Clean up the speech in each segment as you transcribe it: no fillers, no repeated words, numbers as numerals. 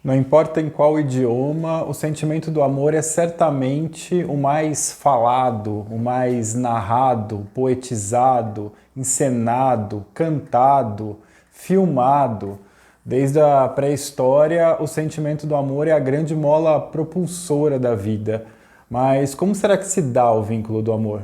Não importa em qual idioma, o sentimento do amor é certamente o mais falado, o mais narrado, poetizado, encenado, cantado, filmado. Desde a pré-história, o sentimento do amor é a grande mola propulsora da vida. Mas como será que se dá o vínculo do amor?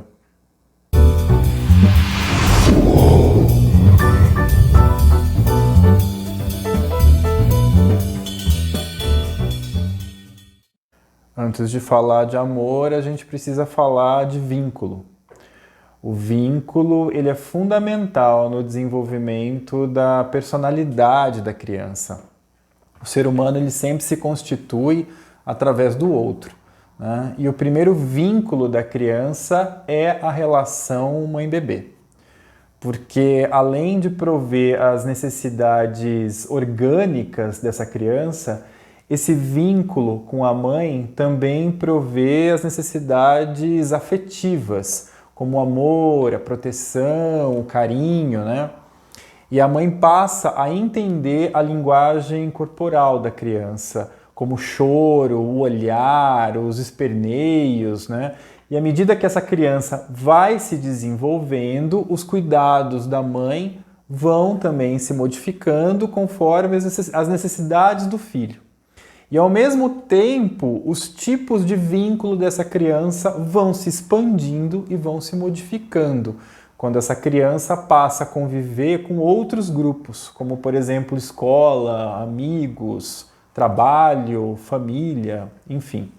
Antes de falar de amor, a gente precisa falar de vínculo. O vínculo, ele é fundamental no desenvolvimento da personalidade da criança. O ser humano, ele sempre se constitui através do outro, né? E o primeiro vínculo da criança é a relação mãe-bebê. Porque além de prover as necessidades orgânicas dessa criança, esse vínculo com a mãe também provê as necessidades afetivas, como o amor, a proteção, o carinho, né? E a mãe passa a entender a linguagem corporal da criança, como o choro, o olhar, os esperneios, né? E à medida que essa criança vai se desenvolvendo, os cuidados da mãe vão também se modificando conforme as necessidades do filho. E ao mesmo tempo, os tipos de vínculo dessa criança vão se expandindo e vão se modificando quando essa criança passa a conviver com outros grupos, como por exemplo escola, amigos, trabalho, família, enfim.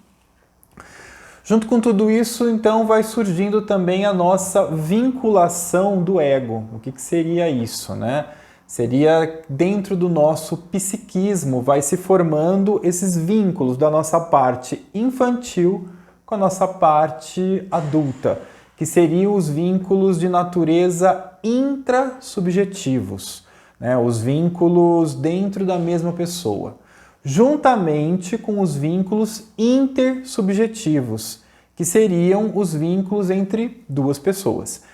Junto com tudo isso, então, vai surgindo também a nossa vinculação do ego. O que seria isso, né? Seria dentro do nosso psiquismo, vai se formando esses vínculos da nossa parte infantil com a nossa parte adulta, que seriam os vínculos de natureza intrasubjetivos, né? Os vínculos dentro da mesma pessoa, juntamente com os vínculos intersubjetivos, que seriam os vínculos entre duas pessoas.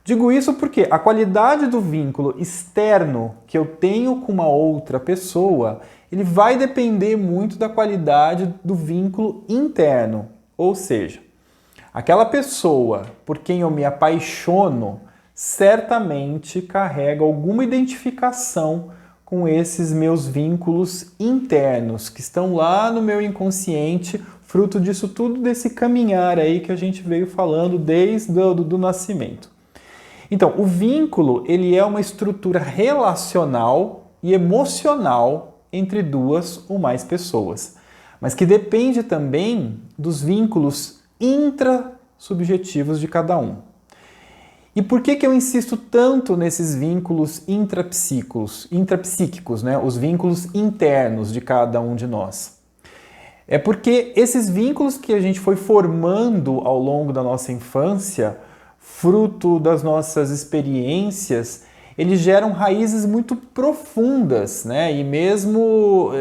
Digo isso porque a qualidade do vínculo externo que eu tenho com uma outra pessoa, ele vai depender muito da qualidade do vínculo interno. Ou seja, aquela pessoa por quem eu me apaixono certamente carrega alguma identificação com esses meus vínculos internos que estão lá no meu inconsciente, fruto disso tudo, desse caminhar aí que a gente veio falando desde do nascimento. Então, o vínculo, ele é uma estrutura relacional e emocional entre duas ou mais pessoas, mas que depende também dos vínculos intrasubjetivos de cada um. E por que eu insisto tanto nesses vínculos intrapsíquicos, né? Os vínculos internos de cada um de nós? É porque esses vínculos que a gente foi formando ao longo da nossa infância, fruto das nossas experiências, eles geram raízes muito profundas, né? E mesmo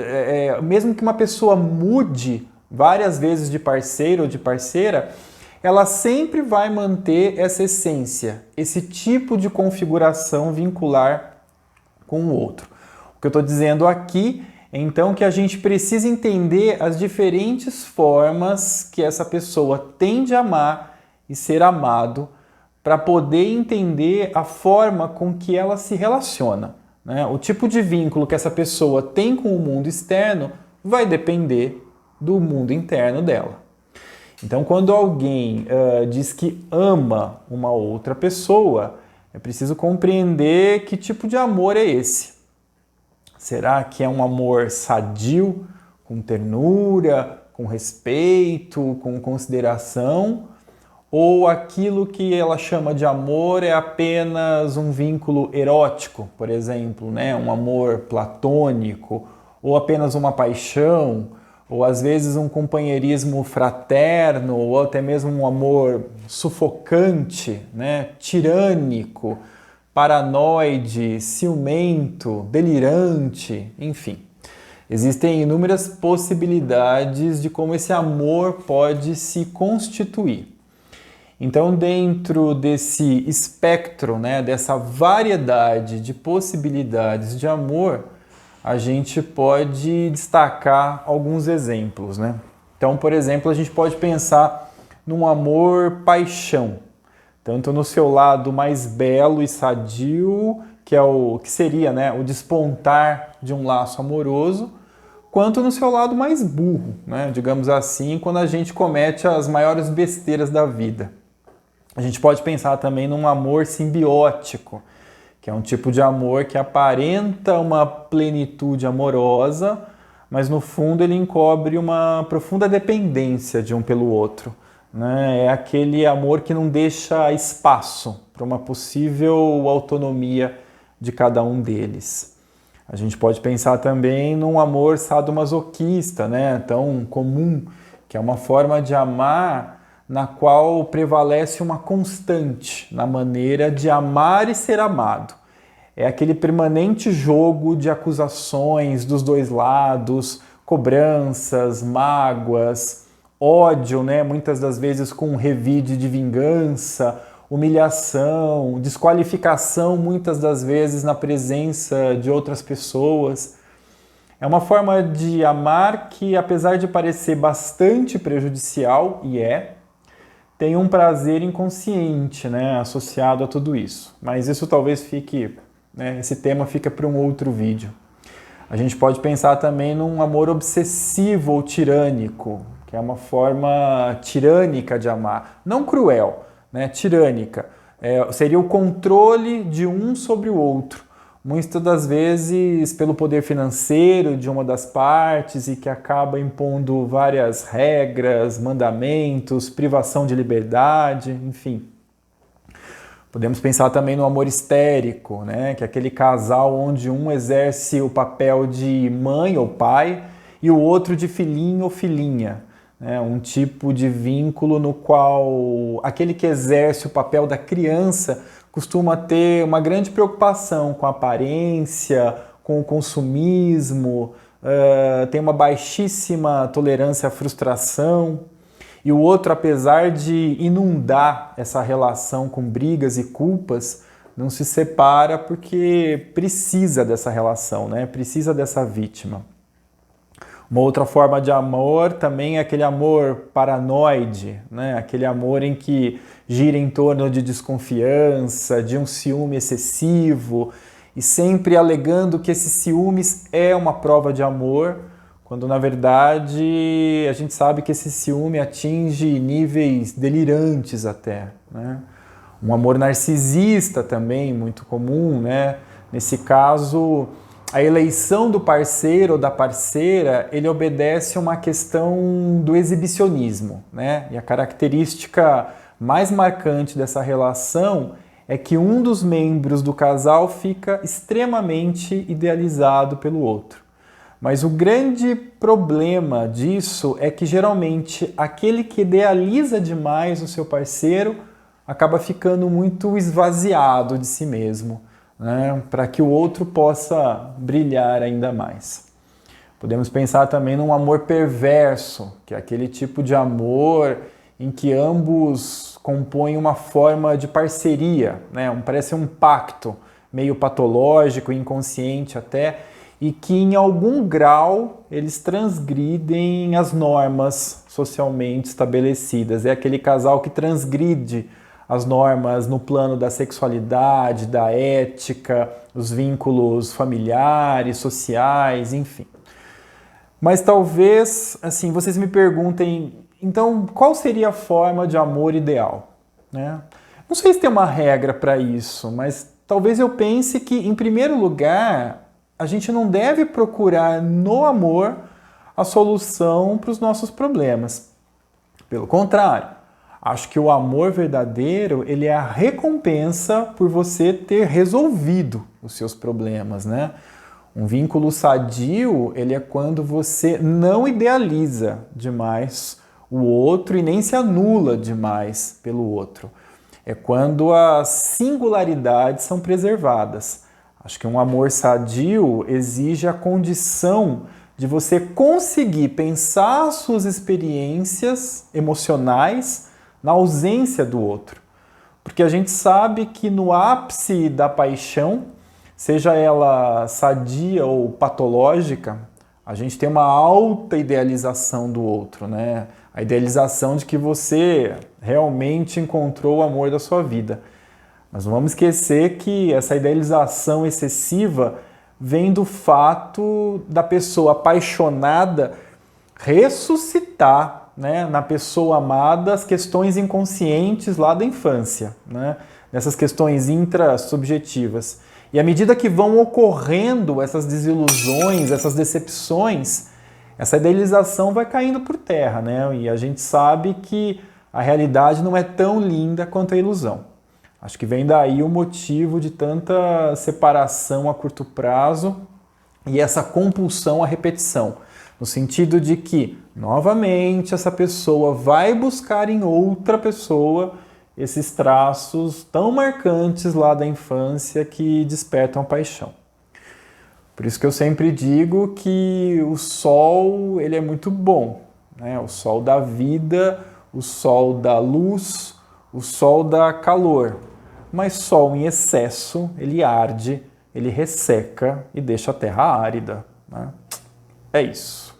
que uma pessoa mude várias vezes de parceiro ou de parceira, ela sempre vai manter essa essência, esse tipo de configuração vincular com o outro. O que eu estou dizendo aqui é então que a gente precisa entender as diferentes formas que essa pessoa tem de amar e ser amado, para poder entender a forma com que ela se relaciona, né? O tipo de vínculo que essa pessoa tem com o mundo externo vai depender do mundo interno dela. Então, quando alguém diz que ama uma outra pessoa, é preciso compreender que tipo de amor é esse. Será que é um amor sadio, com ternura, com respeito, com consideração? Ou aquilo que ela chama de amor é apenas um vínculo erótico, por exemplo, né? Um amor platônico, ou apenas uma paixão, ou às vezes um companheirismo fraterno, ou até mesmo um amor sufocante, né? Tirânico, paranoide, ciumento, delirante, enfim. Existem inúmeras possibilidades de como esse amor pode se constituir. Então, dentro desse espectro, né, dessa variedade de possibilidades de amor, a gente pode destacar alguns exemplos, né? Então, por exemplo, a gente pode pensar num amor-paixão, tanto no seu lado mais belo e sadio, que é que seria, né, o despontar de um laço amoroso, quanto no seu lado mais burro, né, digamos assim, quando a gente comete as maiores besteiras da vida. A gente pode pensar também num amor simbiótico, que é um tipo de amor que aparenta uma plenitude amorosa, mas no fundo ele encobre uma profunda dependência de um pelo outro, né? É aquele amor que não deixa espaço para uma possível autonomia de cada um deles. A gente pode pensar também num amor sadomasoquista, né? Tão comum, que é uma forma de amar na qual prevalece uma constante na maneira de amar e ser amado. É aquele permanente jogo de acusações dos dois lados, cobranças, mágoas, ódio, né? Muitas das vezes com revide de vingança, humilhação, desqualificação, muitas das vezes na presença de outras pessoas. É uma forma de amar que, apesar de parecer bastante prejudicial, tem um prazer inconsciente, né, associado a tudo isso. Mas isso talvez fique, né, esse tema fica para um outro vídeo. A gente pode pensar também num amor obsessivo ou tirânico, que é uma forma tirânica de amar, não cruel, né, tirânica. Seria o controle de um sobre o outro, muitas das vezes pelo poder financeiro de uma das partes e que acaba impondo várias regras, mandamentos, privação de liberdade, enfim. Podemos pensar também no amor histérico, né? Que é aquele casal onde um exerce o papel de mãe ou pai e o outro de filhinho ou filhinha. Um tipo de vínculo no qual aquele que exerce o papel da criança costuma ter uma grande preocupação com a aparência, com o consumismo, tem uma baixíssima tolerância à frustração. E o outro, apesar de inundar essa relação com brigas e culpas, não se separa porque precisa dessa relação, né? Precisa dessa vítima. Uma outra forma de amor também é aquele amor paranoide, né? Aquele amor em que gira em torno de desconfiança, de um ciúme excessivo e sempre alegando que esses ciúmes é uma prova de amor, quando na verdade a gente sabe que esse ciúme atinge níveis delirantes até, né? Um amor narcisista também, muito comum, né? Nesse caso, a eleição do parceiro ou da parceira, ele obedece a uma questão do exibicionismo, né? E a característica mais marcante dessa relação é que um dos membros do casal fica extremamente idealizado pelo outro. Mas o grande problema disso é que geralmente aquele que idealiza demais o seu parceiro acaba ficando muito esvaziado de si mesmo, né, para que o outro possa brilhar ainda mais. Podemos pensar também num amor perverso, que é aquele tipo de amor em que ambos compõem uma forma de parceria, né, parece um pacto meio patológico, inconsciente até, e que em algum grau eles transgridem as normas socialmente estabelecidas. É aquele casal que transgride as normas no plano da sexualidade, da ética, os vínculos familiares, sociais, enfim. Mas talvez, assim, vocês me perguntem, então, qual seria a forma de amor ideal, né? Não sei se tem uma regra para isso, mas talvez eu pense que, em primeiro lugar, a gente não deve procurar no amor a solução para os nossos problemas. Pelo contrário, acho que o amor verdadeiro, ele é a recompensa por você ter resolvido os seus problemas, né? Um vínculo sadio, ele é quando você não idealiza demais o outro e nem se anula demais pelo outro. É quando as singularidades são preservadas. Acho que um amor sadio exige a condição de você conseguir pensar suas experiências emocionais na ausência do outro. Porque a gente sabe que no ápice da paixão seja ela sadia ou patológica, a gente tem uma alta idealização do outro, né? A idealização de que você realmente encontrou o amor da sua vida. Mas não vamos esquecer que essa idealização excessiva vem do fato da pessoa apaixonada ressuscitar, né, na pessoa amada as questões inconscientes lá da infância, né, nessas questões intrasubjetivas. E à medida que vão ocorrendo essas desilusões, essas decepções, essa idealização vai caindo por terra, né? E a gente sabe que a realidade não é tão linda quanto a ilusão. Acho que vem daí o motivo de tanta separação a curto prazo e essa compulsão à repetição, no sentido de que, novamente, essa pessoa vai buscar em outra pessoa esses traços tão marcantes lá da infância que despertam a paixão. Por isso que eu sempre digo que o sol ele é muito bom, né? O sol dá vida, o sol dá luz, o sol dá calor. Mas sol em excesso, ele arde, ele resseca e deixa a terra árida, né? É isso.